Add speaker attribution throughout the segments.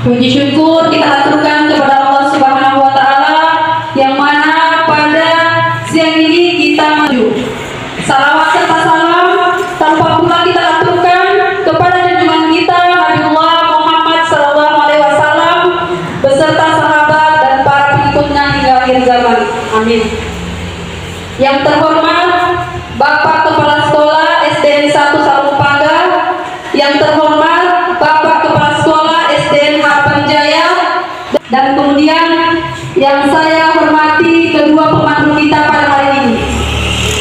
Speaker 1: Puji syukur kita aturkan kepada Allah Subhanahu wa Ta'ala, yang mana pada siang ini kita maju. Salawat serta salam tanpa pula kita aturkan kepada junjungan kita Nabiullah Muhammad SAW beserta sahabat dan para pengikutnya hingga akhir zaman. Amin. Yang terhormat Bapak Kepala Sekolah SDN 1 Sarumpanga, yang terhormat Bapak Kepala Sekolah SDN Harapan Jaya, dan kemudian yang saya hormati kedua pemandu kita pada hari ini.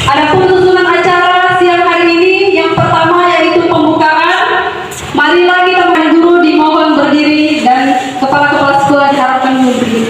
Speaker 1: Adapun susunan acara siang hari ini, yang pertama yaitu pembukaan. Marilah kita guru dimohon berdiri dan kepala-kepala sekolah diharapkan berdiri.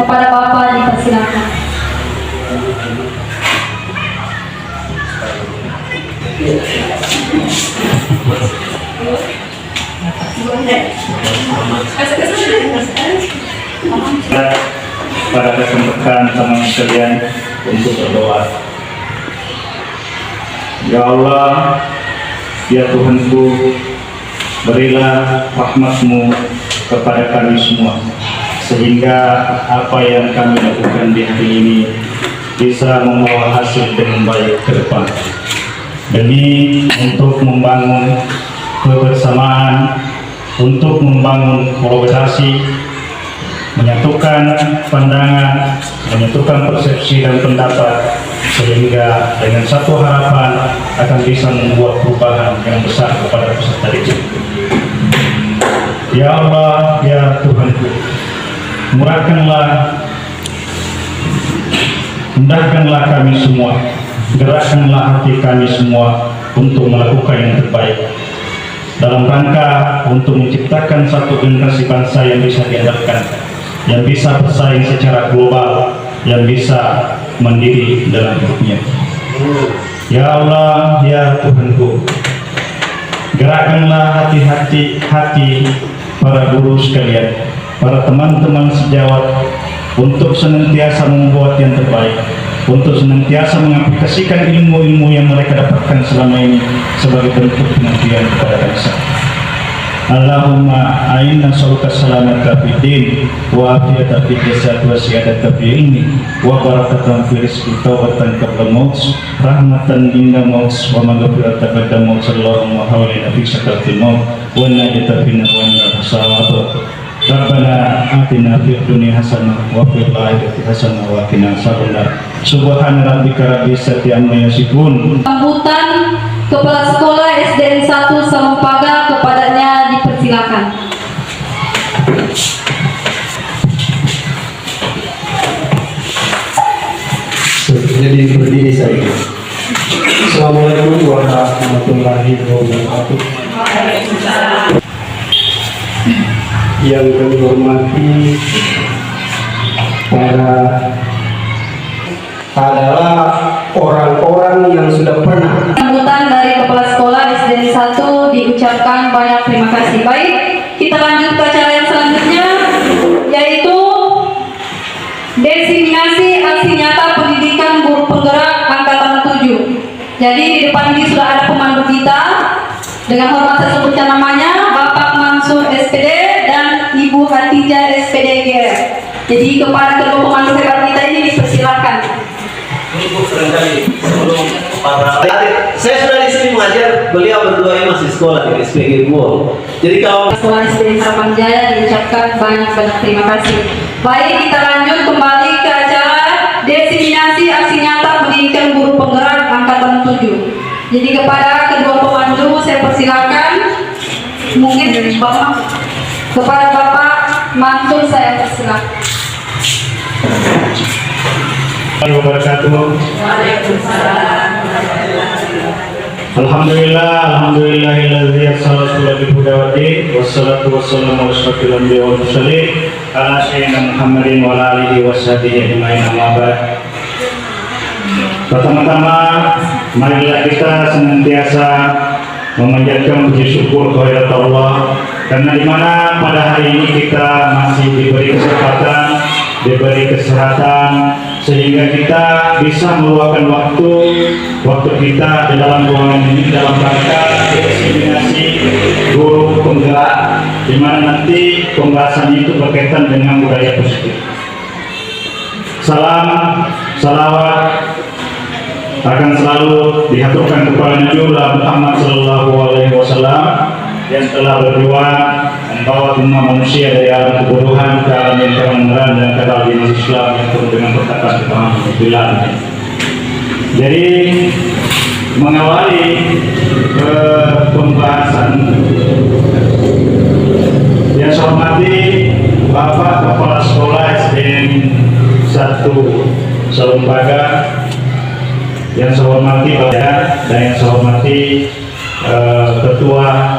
Speaker 1: Kepada Bapak dipersilakan.
Speaker 2: Pada kesempatan teman sekalian untuk berdoa. Ya Allah, ya Tuhanku, berilah rahmat-Mu kepada kami semua, sehingga apa yang kami lakukan di hari ini bisa membawa hasil dengan baik ke depan. Demi untuk membangun kebersamaan, untuk membangun kolaborasi, menyatukan pandangan, menyatukan persepsi dan pendapat, sehingga dengan satu harapan akan bisa membuat perubahan yang besar kepada peserta didik. Ya Allah, ya Tuhanku, mudahkanlah kami semua, gerakkanlah hati kami semua untuk melakukan yang terbaik dalam rangka untuk menciptakan satu generasi bangsa yang bisa diandalkan, yang bisa bersaing secara global, yang bisa mandiri dalam hidupnya. Ya Allah, ya Tuhanku, gerakkanlah hati para guru sekalian, para teman-teman sejawat untuk senantiasa membuat yang terbaik, untuk senantiasa mengaplikasikan ilmu-ilmu yang mereka dapatkan selama ini sebagai bentuk pengabdian kepada bangsa. Allahumma a'inna nas'aluka salamata fid din wa afiyata fid jasad wa siyadata fi ilmi wa barakatan fi rizqi tawbatan qabla maut rahmatan inda maut wa maghfiratan ba'da maut sallallahu alaihi wa sallam wa najata fi nar wa Rabbana atina fid dunya hasanah wa fil akhirati hasanah wa qina adzabannar. Subhana rabbika rabbil izzati amma yasifun.
Speaker 1: Sambutan Kepala Sekolah SDN 1 Sarumpaga, kepadanya dipersilakan.
Speaker 3: Jadi berdiri saya. Assalamualaikum warahmatullahi wabarakatuh. Yang kami hormati adalah orang-orang yang sudah pernah.
Speaker 1: Sambutan dari Kepala Sekolah SDN 1 diucapkan banyak terima kasih. Baik, kita lanjut ke acara yang selanjutnya, yaitu desiminasi aksi nyata pendidikan guru penggerak angkatan 7. Jadi di depan ini sudah ada pemandu kita. Dengan hormat saya sebutkan namanya, Bapak Mansur SPD dan Ibu Hatijah SPD GR. Jadi kepada kedua pemandu hebat kita ini dipersilakan.
Speaker 4: Saya sudah di sini mengajar, beliau berdua ini masih sekolah di SPG Buol. Jadi kalau
Speaker 1: Sekolah SDN Harapan Jaya diucapkan banyak-banyak terima kasih. Baik, kita lanjut kembali ke acara desiminasi aksi nyata pendidikan guru penggerak angkatan 7. Jadi kepada kedua pemandu saya persilakan, mungkin kepada Bapak Mansur saya persilakan.
Speaker 2: Alhamdulillahilladzi arsala rasulahu bil huda wa din wassalatu wassalamu ala asyrafil anbiya'i wal mursalin ala sayyidina Muhammadin wa ala alihi washabihi ajmain, amma ba'd. Pertama-tama marilah kita senantiasa memanjatkan puji syukur kehadirat Allah, karena di mana pada hari ini kita masih diberi kesempatan, diberi kesehatan, sehingga kita bisa meluangkan waktu kita di dalam ruangan ini dalam rangka desiminasi guru penggerak, di mana nanti pembahasan itu berkaitan dengan budaya positif. Salam, salawat akan selalu dihaturkan kepada Nabi Muhammad Sallallahu Alaihi Wasallam yang telah berjuang membawa umat manusia dari alam kebodohan ke alam yang kebenaran dan ke alam Islam yang penuh dengan perkataan kebenaran. Jadi mengawali pembahasan yang saya hormati Bapak Kepala Sekolah SDN 1 Sarumpaga, yang saya hormati Bapak dan yang saya hormati Ketua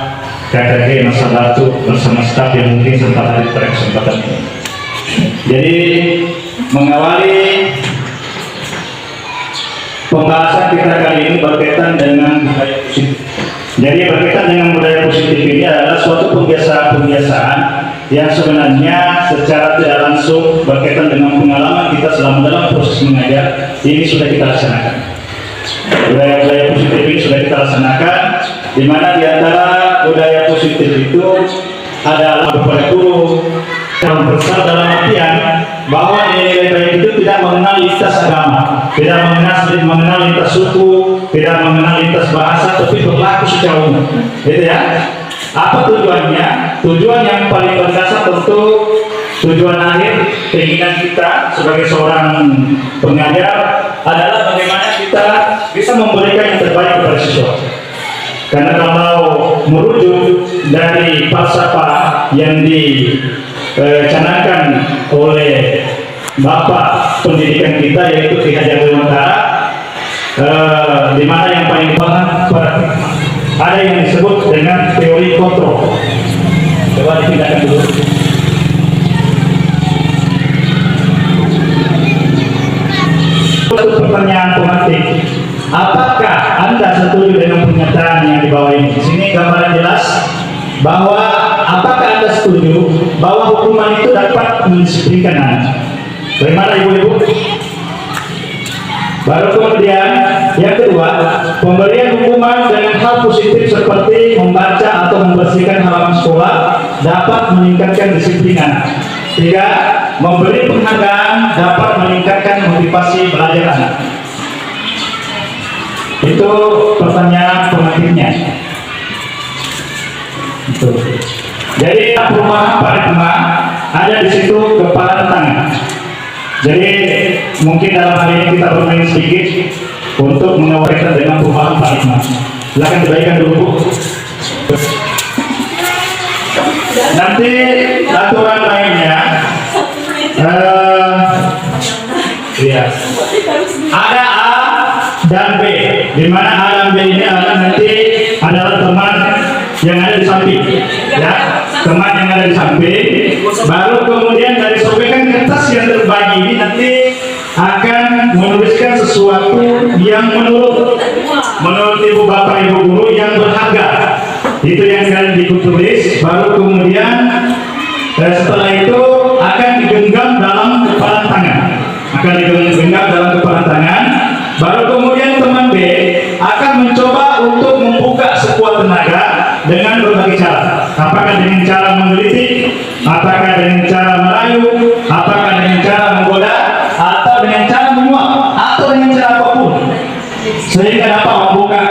Speaker 2: KKG Masa Batu bersama staf yang mungkin sempat hadir pada kesempatan ini. Jadi mengawali pembahasan kita kali ini berkaitan dengan budaya positif. Jadi berkaitan dengan budaya positif ini adalah suatu pembiasaan yang sebenarnya secara tidak langsung berkaitan dengan pengalaman kita selama dalam proses mengajar ini sudah kita laksanakan. Budaya positif ini sudah kita laksanakan, di mana di antara budaya positif itu adalah kepada guru yang besar dalam artian bahwa nilai baik itu tidak mengenal lintas agama, tidak mengenal lintas suku, tidak mengenal lintas bahasa, tapi berlaku secara umum. Gitu ya. Apa tujuannya? Tujuan yang paling berdasar tentu tujuan akhir keinginan kita sebagai seorang pengajar adalah bagaimana kita bisa memberikan yang terbaik kepada siswa. Karena kalau merujuk dari falsafah yang dicanangkan oleh Bapak pendidikan kita yaitu Ki Hajar Dewantara, di mana yang paling paham ada yang disebut dengan teori kontrol. Coba dipindahkan dulu. Satu pertanyaan pemantik. Apakah Anda setuju dengan pernyataan yang di bawah ini? Di sini gambaran jelas bahwa apakah Anda setuju bahwa hukuman itu dapat mendisiplinkan anak? Bagaimana ibu-ibu? Baru kemudian yang kedua, pemberian hukuman dengan hal positif seperti membaca atau membersihkan halaman sekolah dapat meningkatkan disiplin anak. Tiga, memberi penghargaan dapat meningkatkan motivasi belajar anak. Itu pertanyaan pengantinnya. Jadi perubahan paradigma ada di situ kepala tangan. Jadi mungkin dalam hal ini kita bermain sedikit untuk mengawalkan dengan perubahan paradigma. Silakan diberikan dulu Bu. Nanti aturan lainnya ya. Ada A dan B, di mana A dan B ini adalah nanti adalah teman yang ada di samping, ya, teman yang ada di samping. Baru kemudian dari sobekan kertas yang terbagi ini nanti akan menuliskan sesuatu yang menurut ibu bapak ibu guru yang berharga. Itu yang kalian ditulis. Baru kemudian setelah itu akan digenggam dalam kepala tangan. Baru kemudian teman B akan mencoba untuk membuka sekuat tenaga dengan berbagai cara. Apakah dengan cara menggelitik, apakah dengan cara merayu, apakah dengan cara menggoda, atau dengan cara menyuap, atau dengan cara apapun, sehingga dapat membuka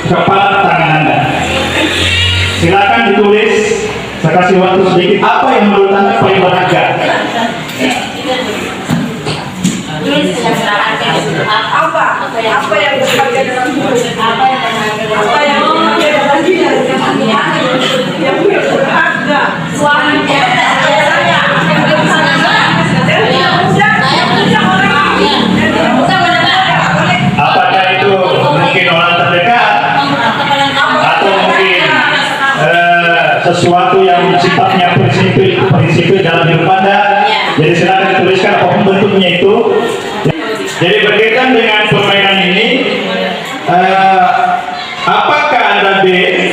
Speaker 2: kepala tangan Anda. Silakan ditulis. Saya kasih waktu sedikit. Apa yang menurut Anda paling berharga?
Speaker 1: Apa yang berharga dalam hidup? Apa yang berharga? Suaminya.
Speaker 2: Apakah itu mungkin orang terdekat atau mungkin sesuatu yang sifatnya prinsipil dalam hidup Anda? Jadi silakan tuliskan apapun bentuknya itu. Jadi berkaitan dengan permainan ini, apakah Anda B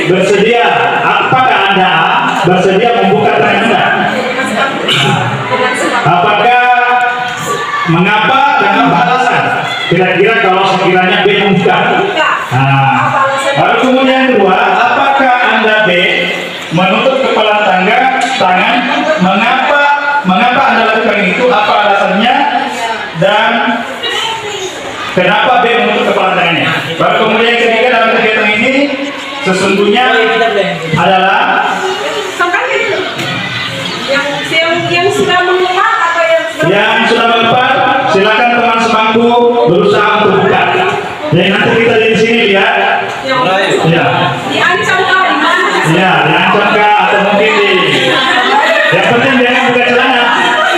Speaker 2: bersedia? Apakah Anda A bersedia membuka tangan Anda? Apakah mengapa dan apa alasan? Kira-kira kalau sekiranya B membuka. Lalu kemudian kedua, apakah Anda B menutup kepala tangan? Mengapa Anda lakukan itu? Apa alasannya? Dan kenapa B menutup kepala tangannya? Baru kemudian ketiga dalam kegiatan ini sesungguhnya adalah
Speaker 1: yang sudah mengepat atau
Speaker 2: yang sudah mengepat. Silakan teman sebangku berusaha untuk buka. Jadi nanti kita di sini lihat. Ya.
Speaker 1: diancam kah di mana?
Speaker 2: Ya, diancam kah atau mungkin yang penting dia buka celana,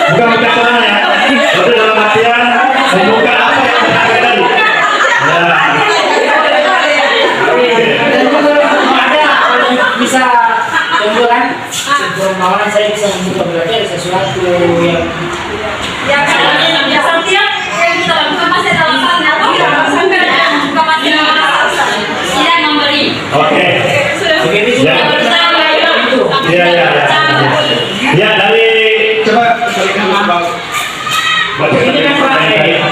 Speaker 2: bukan buka celana ya. Itu dalam artian membuka apa yang berharga tadi. Ya.
Speaker 5: Ada bisa campuran permohonan saya bisa membuka berarti ada sesuatu yang
Speaker 1: Setiap yang kita lakukan pasti ada alasannya. Sampai bukan pasti ada alasan. Tidak memberi.
Speaker 2: Oke.
Speaker 5: begini
Speaker 2: Ya. Ya, ya, ya. Ya, dari coba
Speaker 5: ini kan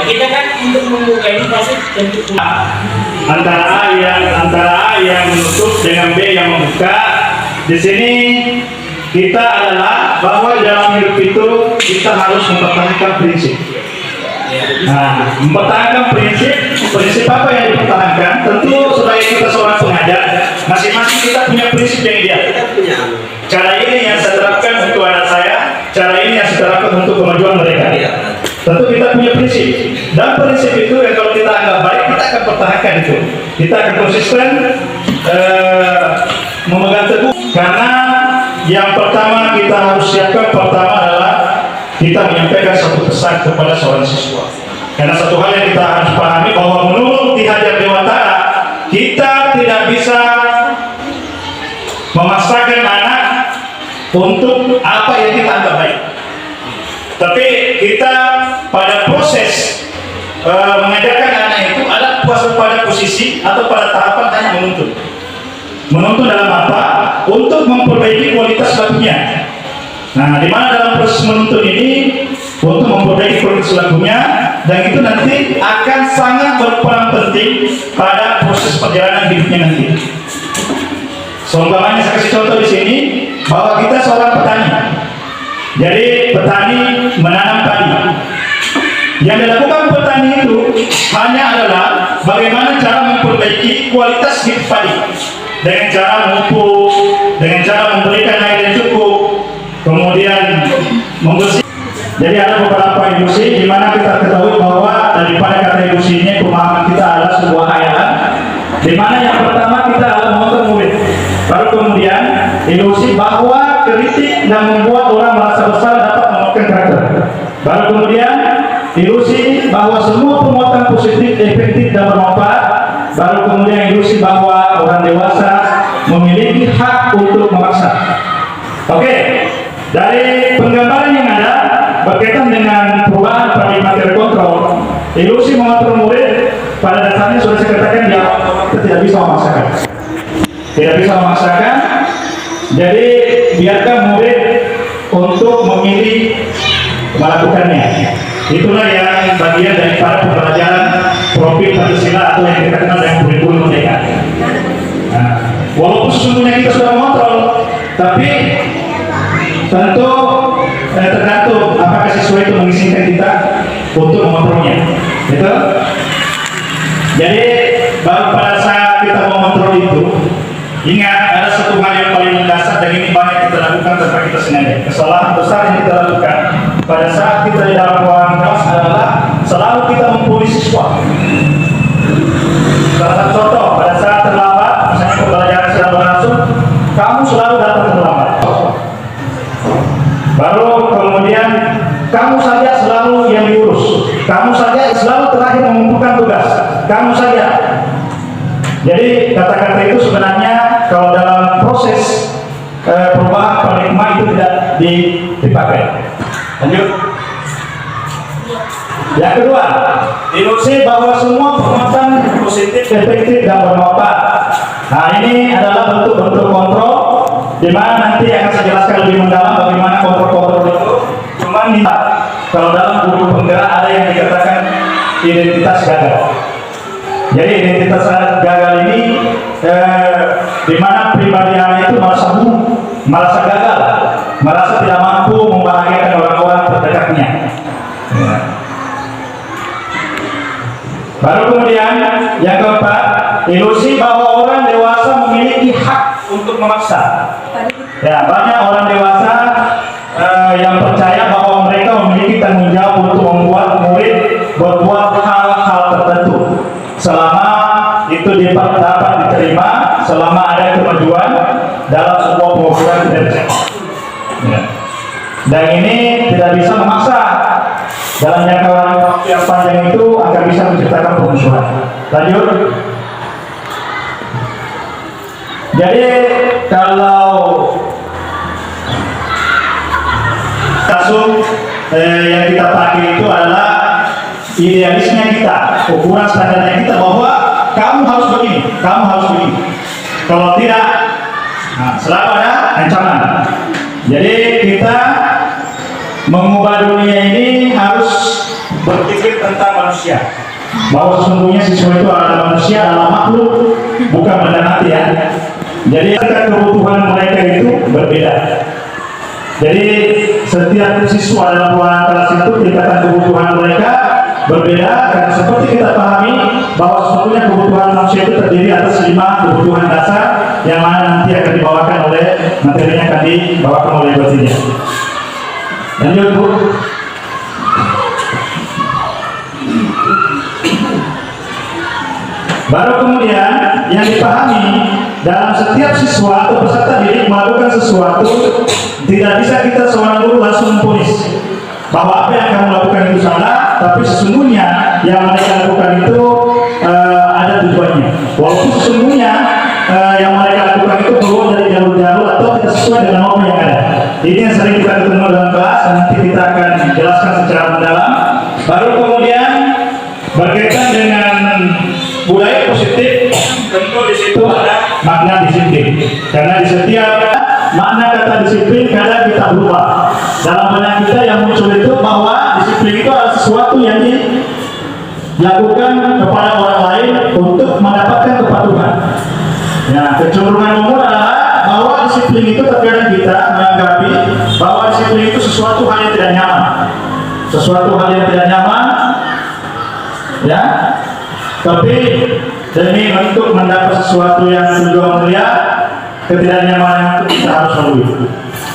Speaker 5: kita kan untuk membuka ini pasti tentu
Speaker 2: antara A yang menutup dengan B yang membuka. Di sini kita adalah bahwa dalam hidup itu kita harus mempertahankan prinsip. Nah, mempertahankan prinsip apa yang dipertahankan? Tentu sebagai kita seorang pengajar, masing-masing kita punya prinsip yang ideal. Cara ini yang saya terapkan untuk anak saya, cara ini yang saya terapkan untuk kemajuan mereka. Tentu kita punya prinsip, dan prinsip itu yang kalau kita anggap baik, kita akan pertahankan itu. Kita akan konsisten memegang teguh. Karena yang pertama kita harus siapkan adalah kita menyampaikan satu pesan kepada seorang siswa. Karena satu hal yang kita harus pahami bahwa menurut Ki Hajar Dewantara, kita tidak bisa memaksakan anak untuk apa yang kita anggap baik. Tapi kita pada proses mengajarkan anak itu ada pada posisi atau pada tahapan hanya menuntun. Menuntun dalam apa? Untuk memperbaiki kualitas lagunya. Nah, di mana dalam proses menuntun ini untuk memperbaiki kualitas lagunya, dan itu nanti akan sangat berperan penting pada proses perjalanan hidupnya nanti. Seumpamanya saya kasih contoh di sini bahwa kita seorang petani. Jadi petani menanam padi. Yang dilakukan petani itu hanya adalah bagaimana cara memperbaiki kualitas hidup padi dengan cara memupuk, dengan cara memberikan air yang cukup, kemudian membersih. Jadi ada beberapa ilusi di mana kita ketahui bahwa daripada kata ilusi ini pemahaman kita adalah sebuah hayalan. Di mana yang pertama kita adalah memotong murid. Baru kemudian ilusi bahwa kritik dan membuat orang merasa besar dapat memotong karakter. Baru kemudian ilusi bahwa semua penguatan positif efektif dan bermanfaat. Baru kemudian ilusi bahwa orang dewasa memiliki hak untuk memaksa. Oke, dari penggambaran yang ada berkaitan dengan perubahan paradigma teori kontrol, ilusi mengatur murid pada dasarnya sudah saya katakan di awal kita tidak bisa memaksakan. Tidak bisa memaksakan. Jadi biarkan murid untuk memilih melakukannya. Itulah yang bagian daripada pembelajaran profil Pancasila atau yang kita kenal dengan kurikulum merdeka. Nah, walaupun sesungguhnya kita sudah mengontrol, tapi tentu tergantung apakah siswa itu mengizinkan kita untuk mengontrolnya. Gitu. Jadi baru pada saat kita mengontrol itu, ingat ada satu hal yang paling mendasar dan ini banyak kita lakukan tanpa kita sengaja. Kesalahan besar yang kita lakukan pada saat kita di dalam ruang kelas adalah selalu kita mempuji siswa. Salah satu contoh, pada saat terlambat, misalnya pembelajaran sedang berlangsung, kamu selalu datang terlambat. Baru kemudian kamu saja selalu yang diurus, kamu saja selalu terakhir mengumpulkan tugas, kamu saja. Jadi kata-kata itu sebenarnya kalau dalam proses perubahan paradigma itu tidak dipakai. Lanjut. Yang kedua, ilusi bahwa semua penguatan positif, efektif dan bermanfaat. Nah, ini adalah bentuk-bentuk kontrol di mana nanti akan saya jelaskan lebih mendalam bagaimana kontrol-kontrol itu. Cuman kalau dalam buku penggerak ada yang dikatakan identitas gagal. Jadi identitas gagal ini di mana pribadinya itu merasa buruk, merasa gagal, merasa tidak mampu membahagiakan orang-orang terdekatnya. Ya. Baru kemudian yang keempat, ilusi bahwa orang dewasa memiliki hak untuk memaksa. Ya, banyak orang dewasa yang percaya bahwa mereka memiliki tanggung jawab untuk membuat murid berbuat hal-hal tertentu. Selama itu dapat diterima, selama ada kemajuan dalam sebuah program kerja. Ya. Dan ini tidak bisa memaksa. Dalam jangka waktu yang panjang itu akan bisa menciptakan permusuhan. Lanjut. Jadi kalau kasus yang kita pakai itu adalah idealisnya kita, ukuran standarnya kita bahwa kamu harus begini, kamu harus begini. Kalau tidak, nah, selalu ada ancaman. Jadi kita mengubah dunia ini harus berpikir tentang manusia, bahwa sesungguhnya siswa itu adalah manusia, adalah makhluk, bukan benda mati ya. Jadi kebutuhan mereka itu berbeda. Jadi setiap siswa dalam ruangan kelas itu tingkatan kebutuhan mereka berbeda, karena seperti kita pahami bahwa sesungguhnya kebutuhan manusia itu terdiri atas 5 kebutuhan dasar yang mana nanti akan dibawakan oleh materinya, akan dibawakan oleh dosennya. Lanjut Bu. Baru kemudian yang dipahami dalam setiap siswa atau peserta didik melakukan sesuatu, tidak bisa kita seorang guru langsung memponis bahwa apa yang kamu lakukan itu salah, tapi sesungguhnya yang mereka lakukan itu ada tujuannya. Walaupun sesungguhnya yang mereka lakukan itu keluar dari jalur-jalur atau tidak sesuai dengan norma yang ada. Ini yang sering kita ketemu dalam kelas, nanti kita akan jelaskan secara mendalam. Baru kemudian berkaitan dengan budaya positif, tentu di situ ada makna disiplin. Karena di setiap makna kata disiplin kadang kita lupa. Dalam benak kita yang muncul itu bahwa disiplin itu adalah sesuatu yang dilakukan kepada orang lain untuk mendapatkan kepatuhan. Ya, kecenderungan umum adalah bahwa disiplin itu terkadang kita menanggapi bahwa disiplin itu sesuatu hal yang tidak nyaman. Sesuatu hal yang tidak nyaman, ya. Tapi demi untuk mendapat sesuatu yang tujuan mulia, ketidaknyamanan itu kita harus lalui.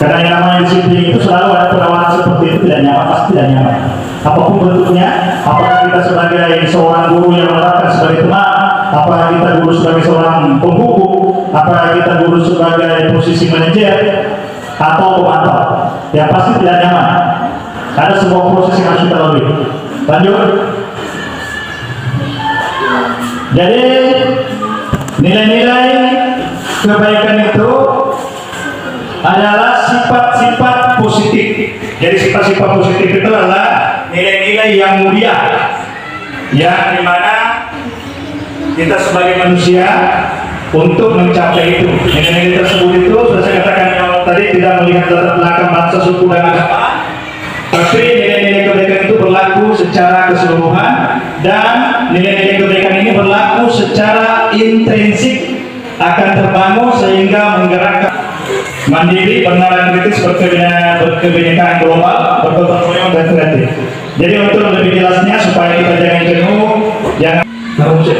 Speaker 2: Karena yang namanya disiplin itu selalu ada perawanan seperti itu, tidak nyaman, pasti tidak nyaman. Apapun bentuknya, apakah kita sebagai seorang guru yang menerapkan sebagai teman, apakah kita guru sebagai seorang pembuku, apakah kita guru sebagai posisi manajer atau pemantau, yang pasti tidak nyaman. Ada sebuah proses yang harus kita lalui. Lanjut. Jadi nilai-nilai kebaikan itu adalah sifat-sifat positif. Jadi sifat-sifat positif itu adalah nilai-nilai yang mulia, yang dimana kita sebagai manusia untuk mencapai itu. Nilai-nilai tersebut itu sudah saya katakan tadi, tidak melihat latar belakang bangsa, suku dan agama, tapi nilai-nilai kebaikan itu berlaku secara keseluruhan, dan nilai-nilai kebaikan ini berlaku secara intrinsik, akan terbangun sehingga menggerakkan mandiri, bernalar kritis, berkebinekaan global, bergotong royong dan kreatif. Jadi untuk lebih jelasnya supaya kita jangan jenuh, jangan terusik.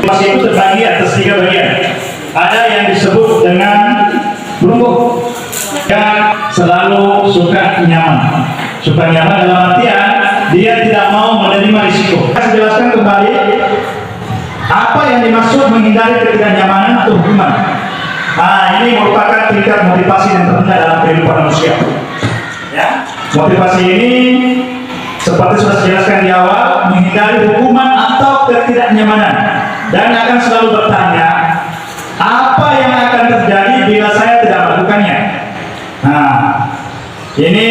Speaker 2: Masih itu terbagi atas 3 bagian. Ada yang disebut dengan perunggu, yang selalu suka nyaman. Suka nyaman dalam artian dia tidak mau menerima risiko. Saya jelaskan kembali apa yang dimaksud menghindari ketidaknyamanan atau hukuman. Nah, ini merupakan tingkat motivasi yang terendah dalam kehidupan manusia. Ya, motivasi ini seperti sudah saya jelaskan di awal, menghindari hukuman atau ketidaknyamanan, dan akan selalu bertanya, apa yang akan terjadi bila saya tidak melakukannya? Nah, ini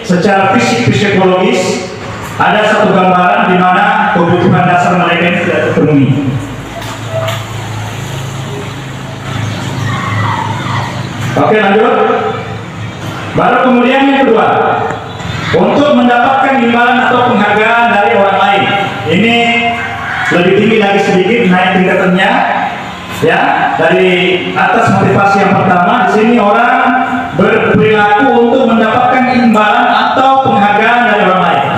Speaker 2: secara fisik psikologis ada satu gambaran di mana kebutuhan dasar mereka ini tidak terpenuhi. Oke, lanjut. Baru kemudian yang kedua, untuk mendapatkan imbalan atau penghargaan dari orang lain. Ini lebih tinggi lagi sedikit naik tingkatannya, ya. Dari atas motivasi yang pertama, di sini orang berperilaku untuk mendapatkan imbalan atau penghargaan dari orang lain.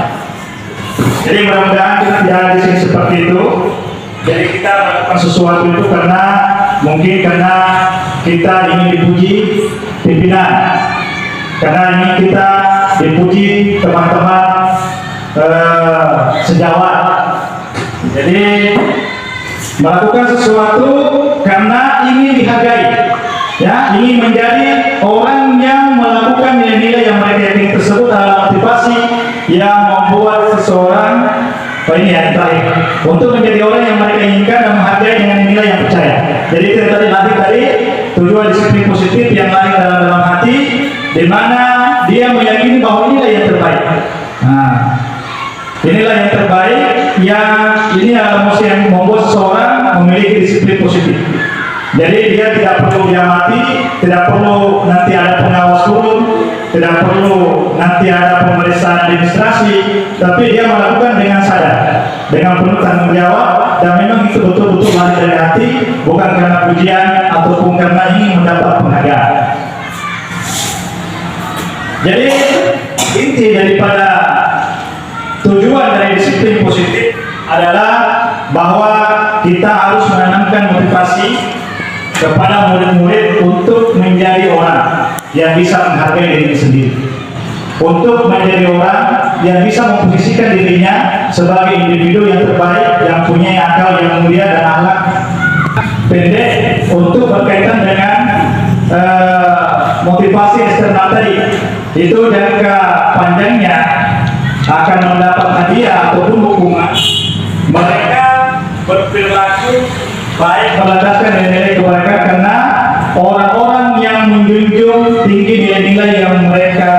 Speaker 2: Jadi mudah-mudahan kita tidak di sini seperti itu. Jadi kita melakukan sesuatu itu karena kita ingin dipuji pimpinan, karena ingin kita dipuji teman-teman sejawat. Jadi melakukan sesuatu karena ingin dihargai, ya, ingin menjadi orang yang melakukan nilai-nilai yang mereka yakini tersebut adalah motivasi yang membuat seseorang ini yang terakhir, untuk menjadi orang yang mereka inginkan dan menghargai dengan nilai yang percaya. Jadi itu tadi nanti tujuan disiplin positif yang lahir dalam hati, di mana dia meyakini bahwa inilah yang terbaik. Nah, inilah yang terbaik, yang ini adalah emosi yang membuat seseorang memiliki disiplin positif. Jadi dia tidak perlu diamati, tidak perlu nanti ada pengawas turun, tidak perlu nanti ada pemeriksaan administrasi, tapi dia melakukan dengan sadar, dengan penuh tanggung jawab, dan memang itu betul-betul lahir dari hati, bukan karena pujian ataupun karena ingin mendapat penghargaan. Jadi inti daripada tujuan dari disiplin positif adalah bahwa kita harus menanamkan motivasi kepada murid-murid untuk menjadi orang yang bisa menghargai diri sendiri, untuk menjadi orang yang bisa memposisikan dirinya sebagai individu yang terbaik, yang punya akal yang mulia dan akhlak pendek, untuk berkaitan dengan motivasi eksternal tadi. Itu jangka panjangnya akan mendapat hadiah ataupun hukuman. Mereka berperilaku baik melandaskan nilai-nilai kebaikan karena orang-orang yang menjunjung tinggi nilai-nilai yang mereka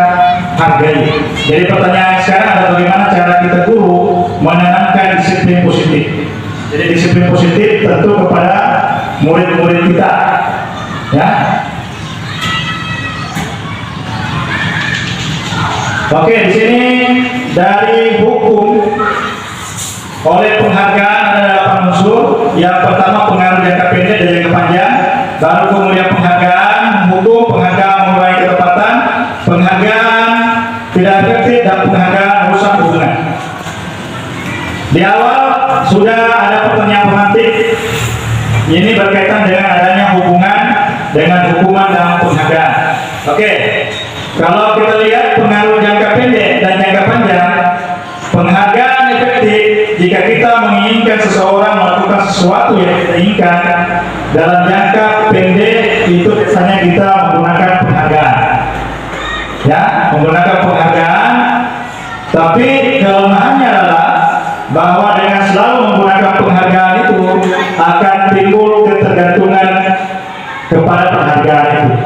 Speaker 2: hargai. Jadi pertanyaan sekarang adalah bagaimana cara kita guru menanamkan disiplin positif. Jadi disiplin positif tentu kepada murid-murid kita, ya. Oke, di sini dari hukum oleh penghargaan ada 8 unsur. Yang pertama pengaruh jangka pendek dan jangka panjang, baru kemudian penghargaan hukum, penghargaan mengurangi ketepatan, penghargaan tidak efektif, dan penghargaan merusak hubungan. Di awal sudah ada pertanyaan pemantik, ini berkaitan dengan adanya hubungan dengan hukuman dan penghargaan. Oke, kalau kita lihat pengaruh jangka pendek dan jangka panjang, penghargaan efektif jika kita menginginkan seseorang melakukan sesuatu yang kita inginkan dalam jangka pendek, itu biasanya kita menggunakan penghargaan, ya, menggunakan penghargaan. Tapi kelemahannya adalah bahwa dengan selalu menggunakan penghargaan itu akan timbul ketergantungan kepada penghargaan itu.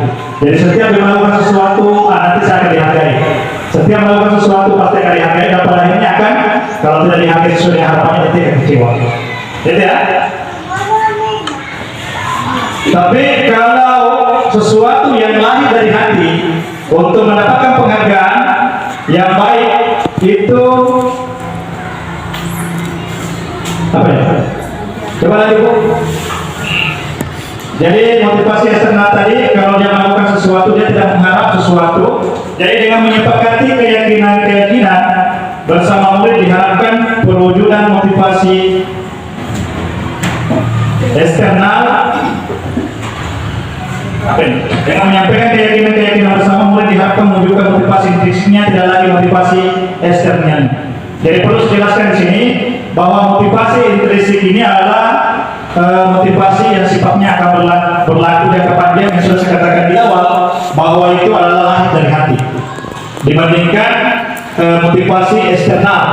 Speaker 2: Jadi setiap melakukan sesuatu nanti saya akan dihargai. Setiap melakukan sesuatu pasti akan dihargai, dan pada akhirnya akan, kalau tidak dihargai sesuai dengan harapannya, nanti akan kecewa. Jadi ya. Tapi kalau sesuatu yang lahir dari hati untuk mendapatkan penghargaan yang baik, itu apa ya? Coba lagi Bu. Jadi motivasi eksternal tadi, kalau dia melakukan sesuatu dia tidak mengharap sesuatu. Jadi dengan menyepakati keyakinan-keyakinan bersama murid diharapkan perwujudan motivasi eksternal. Dengan menyampaikan keyakinan-keyakinan bersama murid diharapkan mewujudkan motivasi intrinsiknya, tidak lagi motivasi eksternal. Jadi perlu dijelaskan di sini bahwa motivasi intrinsik ini adalah motivasi yang sifatnya akan berlaku jangka panjang yang sudah saya katakan di awal bahwa itu adalah lahir dari hati dibandingkan motivasi eksternal,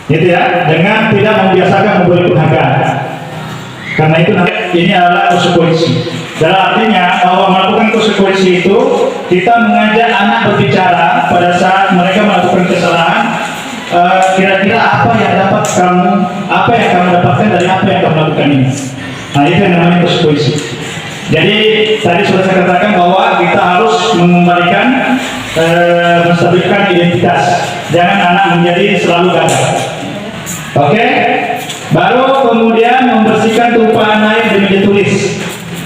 Speaker 2: gitu ya, dengan tidak membiasakan memberi penghargaan. Karena itu nanti ini adalah konsekuensi. Dan artinya bahwa melakukan konsekuensi itu kita mengajak anak berbicara pada saat mereka melakukan kesalahan. Kira-kira apa yang dapat kamu, apa yang kamu dapatkan dari apa yang kamu lakukan ini. Nah, itu yang namanya konsekuensi. Jadi tadi sudah saya katakan bahwa kita harus mengembalikan, menstabilkan identitas. Jangan anak menjadi selalu gagal. Oke? Baru kemudian membersihkan tumpahan air di meja tulis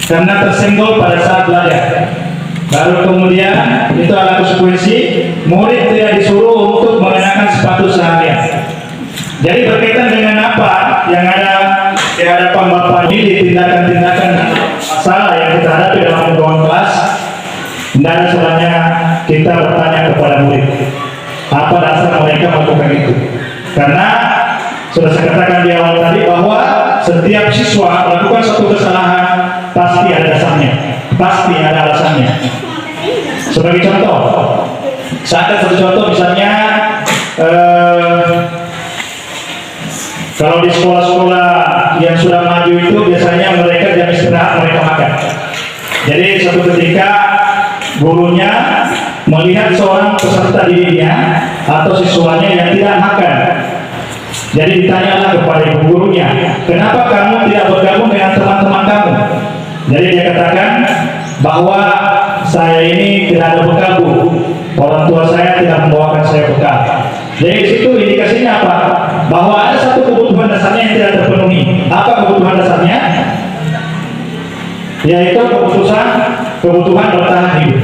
Speaker 2: karena tersenggol pada saat belajar. Baru kemudian itu adalah konsekuensi, murid tidak disuruh untuk mengenakan sepatu seharian. Jadi berkaitan dengan apa yang ada di hadapan Bapak ini, di tindakan-tindakan masalah yang kita hadapi dalam lingkungan kelas, tidak ada salahnya kita bertanya kepada murid apa dasar mereka melakukan itu. Karena sudah saya katakan di awal tadi bahwa setiap siswa melakukan suatu kesalahan pasti ada dasarnya, pasti ada alasannya. Sebagai contoh, saya satu contoh misalnya kalau di sekolah-sekolah yang sudah maju itu biasanya mereka jam istirahat mereka makan. Jadi suatu ketika gurunya melihat seorang peserta didiknya atau siswanya yang tidak makan. Jadi ditanyalah kepada ibu gurunya, kenapa kamu tidak bergabung dengan teman-teman kamu? Jadi dia katakan bahwa saya ini tidak ada bekal, Bu. Orang tua saya tidak membawakan saya bekal. Jadi di situ indikasinya apa? Bahwa ada satu kebutuhan dasarnya yang tidak terpenuhi. Apa kebutuhan dasarnya? Yaitu kebutuhan bertahan hidup.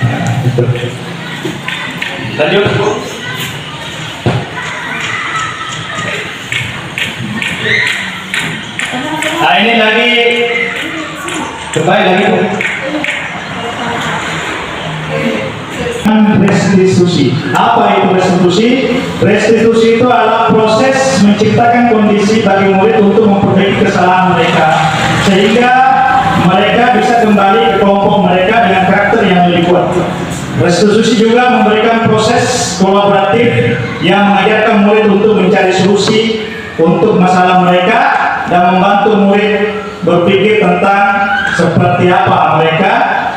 Speaker 2: Nah, itu. Lanjut. Nah ini lagi kembali lagi restitusi. Apa itu restitusi? Restitusi itu adalah proses menciptakan kondisi bagi murid untuk memperbaiki kesalahan mereka sehingga mereka bisa kembali ke kelompok mereka dengan karakter yang lebih kuat. Restitusi juga memberikan proses kolaboratif yang mengajarkan murid untuk mencari solusi untuk masalah mereka dan membantu murid berpikir tentang seperti apa mereka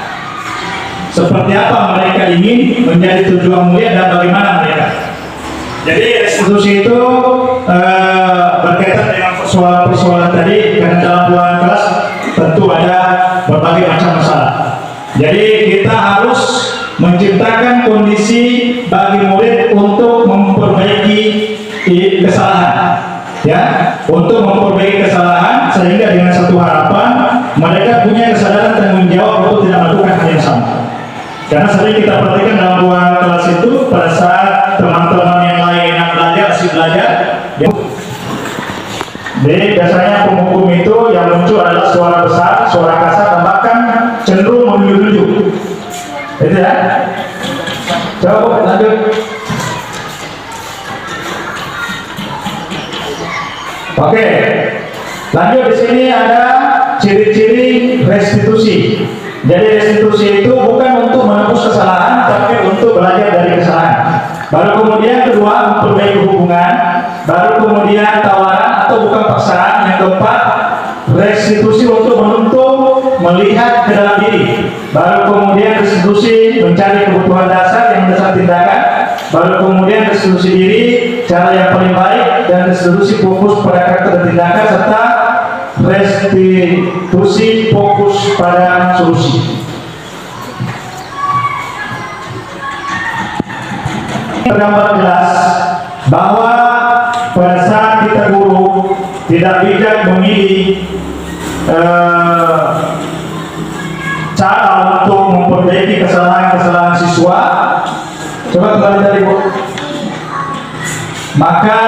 Speaker 2: ingin menjadi tujuan mulia dan bagaimana mereka. Jadi restitusi itu berkaitan dengan persoalan tadi, karena dalam ruangan kelas tentu ada berbagai macam masalah. Jadi kita harus menciptakan kondisi bagi murid untuk memperbaiki kesalahan. Ya, untuk memperbaiki kesalahan sehingga dengan satu harapan mereka punya kesadaran tanggung jawab untuk tidak melakukan hal yang sama. Karena sering kita perhatikan dalam ruangan kelas itu pada saat teman-teman yang lain yang belajar, asik belajar, jadi biasanya penghukum itu yang muncul adalah suara besar, suara kasar, dan bahkan cenderung menunjuk-nunjuk. Itu ya. Coba lanjut. Oke, lanjut di sini ada ciri-ciri restitusi. Jadi restitusi itu bukan untuk menebus kesalahan, tapi untuk belajar dari kesalahan. Baru kemudian kedua, memperbaiki hubungan. Baru kemudian tawaran atau bukan paksaan. Yang keempat, restitusi untuk menuntut melihat ke dalam diri. Baru kemudian restitusi mencari kebutuhan dasar yang mendasar tindakan. Baru kemudian restitusi diri, cara yang paling baik, dan restitusi fokus pada karakter dan tindakan, serta restitusi fokus pada solusi. Tergambar jelas bahwa pada saat kita guru tidak bijak memilih cara untuk memperbaiki kesalahan-kesalahan siswa. Coba kembali tadi, Bu. Maka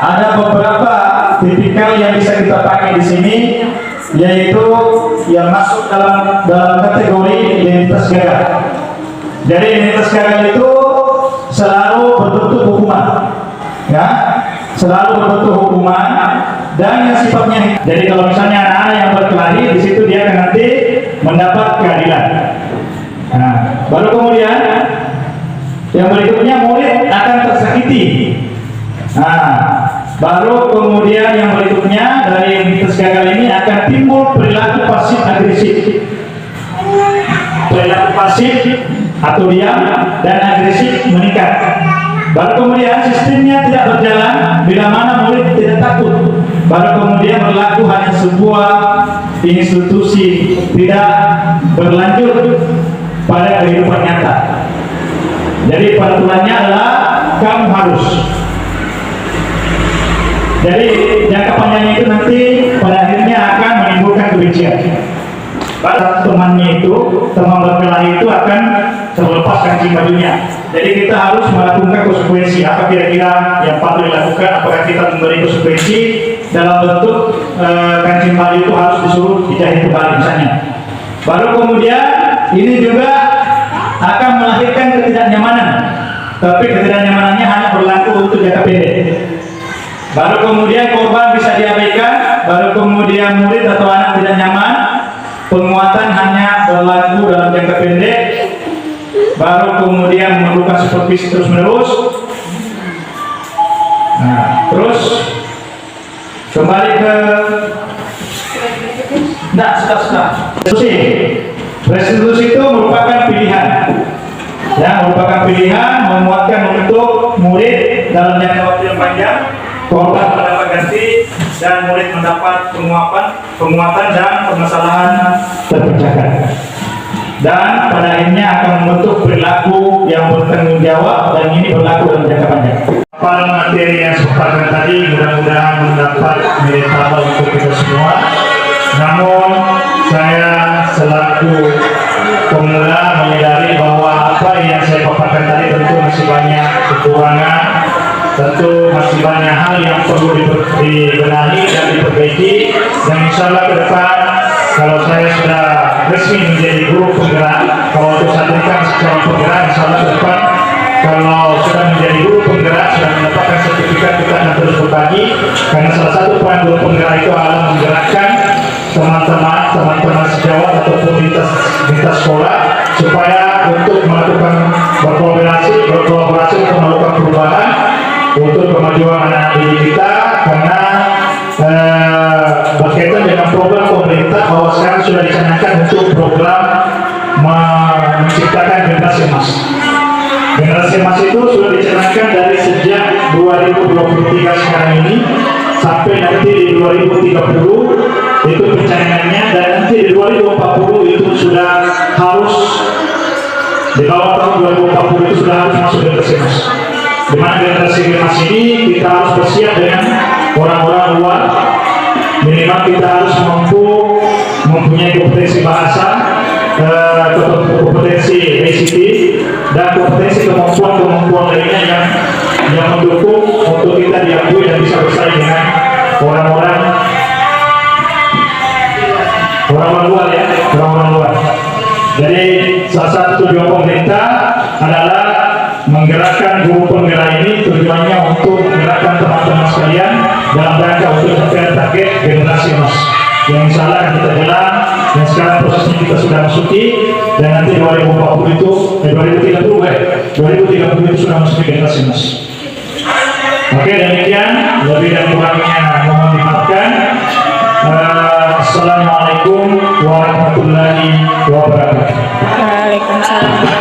Speaker 2: ada beberapa tipikal yang bisa kita pakai di sini, yaitu yang masuk dalam kategori identitas gagal. Jadi identitas gagal itu selalu berbentuk hukuman. ya, selalu berbentuk hukuman dan yang sifatnya. Jadi kalau misalnya anak-anak yang berkelahi, di situ dia akan nanti mendapat keadilan. Nah, baru kemudian yang berikutnya murid akan tersakiti. Nah, baru kemudian yang berikutnya dari mitos gagal ini akan timbul perilaku pasif agresif. Perilaku pasif atau diam dan agresif meningkat. Baru kemudian sistemnya tidak berjalan bila mana murid tidak takut. Baru kemudian berlaku hanya sebuah institusi, tidak berlanjut pada kehidupan nyata. Jadi peraturannya adalah kamu harus. Jadi jangka panjangnya itu nanti pada akhirnya akan menimbulkan kebencian. Pada temannya itu, teman berkelahi itu akan terlepas kancing bajunya. Jadi kita harus melakukan konsekuensi. Apa kira-kira yang patut dilakukan? Apakah kita memberi konsekuensi dalam bentuk kancing baju itu harus disuruh dijahit kembali misalnya. Baru kemudian ini juga akan melahirkan ketidaknyamanan. Tapi ketidaknyamanannya hanya berlaku untuk jangka pendek. Baru kemudian korban bisa diabaikan. Baru kemudian murid atau anak tidak nyaman. Penguatan hanya berlaku dalam jangka pendek. Baru kemudian memerlukan supervisi terus menerus. Nah, terus kembali ke restitusi itu merupakan pilihan. Ya, merupakan pilihan menguatkan untuk murid dalam jangka waktu yang panjang. Korban mendapat ganti dan murid mendapat penguatan dan permasalahan terpecahkan. Dan pada akhirnya akan membentuk perilaku yang bertanggung jawab dan ini berlaku dalam jangka panjang. Pada materi yang sepakat tadi mudah-mudahan mendapat nilai tambah untuk kita semua. Namun saya selaku pemula menyadari bahwa apa yang saya paparkan tadi tentu masih banyak kekurangan. Tentu masih banyak hal yang perlu dibenahi dan diperbaiki, dan insya Allah ke depan kalau saya sudah resmi menjadi guru penggerak, kalau untuk saat ini kan secara penggerak, insya Allah ke depan kalau sudah menjadi guru penggerak, sudah mendapatkan sertifikat, kita akan terus berbagi, karena salah satu peran guru penggerak itu adalah menggerakkan teman-teman sejawat ataupun lintas sekolah supaya untuk melakukan berkolaborasi untuk melakukan perubahan untuk kemajuan anak didik kita, karena berkaitan dengan program pemerintah bahwa sekarang sudah dicanangkan untuk program menciptakan generasi emas. Generasi emas itu sudah dicanangkan dari sejak 2023 sekarang ini sampai nanti di 2030 itu pencanangannya, dan nanti di 2040 itu sudah harus di bawah tahun 2040 itu sudah harus masuk generasi emas. Di mana generasi emas ini kita harus bersiap dengan orang-orang luar. Minimal kita harus mempunyai kompetensi bahasa, kompetensi ICT, dan kompetensi kemampuan lainnya yang mendukung untuk kita diakui dan bisa bersaing dengan orang-orang luar ya, orang-orang luar. Jadi salah satu tujuan pemerintah adalah menggerakkan guru penggerak ini, tujuannya untuk menggerakkan teman-teman sekalian dalam rangka untuk mencapai target generasi emas yang insya Allah akan kita jalan, dan sekarang prosesnya kita sudah masuki, dan nanti 2040 itu 2030 itu sudah masuki generasi emas. Oke, demikian, lebih dan kurangnya mohon dimaafkan. Assalamualaikum warahmatullahi wabarakatuh.
Speaker 6: Waalaikumsalam.